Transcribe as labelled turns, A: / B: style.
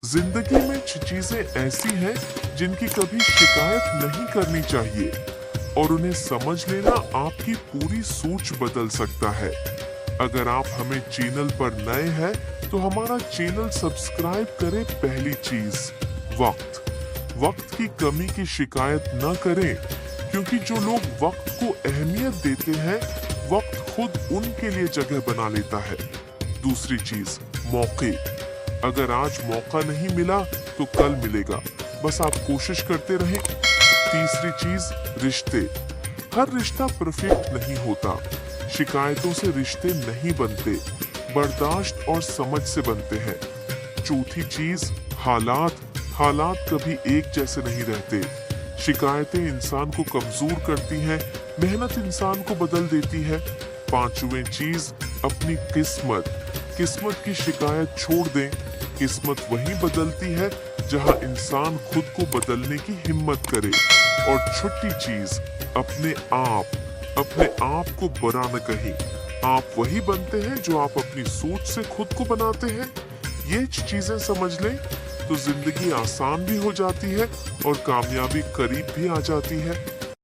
A: जिंदगी में चीजें ऐसी हैं जिनकी कभी शिकायत नहीं करनी चाहिए और उन्हें समझ लेना आपकी पूरी सोच बदल सकता है। अगर आप हमें चैनल पर नए हैं तो हमारा चैनल सब्सक्राइब करें। पहली चीज, वक्त की कमी की शिकायत न करें, क्योंकि जो लोग वक्त को अहमियत देते हैं वक्त खुद उनके लिए जगह बना लेता है। दूसरी चीज, मौके। अगर आज मौका नहीं मिला तो कल मिलेगा, बस आप कोशिश करते रहें। तीसरी चीज, रिश्ते। हर रिश्ता परफेक्ट नहीं होता। शिकायतों से रिश्ते नहीं बनते, बर्दाश्त और समझ से बनते हैं। चौथी चीज, हालात कभी एक जैसे नहीं रहते। शिकायतें इंसान को कमजोर करती हैं, मेहनत इंसान को बदल देती है। पांचवें चीज, अपनी किस्मत की शिकायत छोड़ दें। किस्मत वही बदलती है जहां इंसान खुद को बदलने की हिम्मत करे। और छठी चीज, अपने आप को बुरा न कहें। आप वही बनते हैं जो आप अपनी सोच से खुद को बनाते हैं। ये चीजें समझ लें तो जिंदगी आसान भी हो जाती है और कामयाबी करीब भी आ जाती है।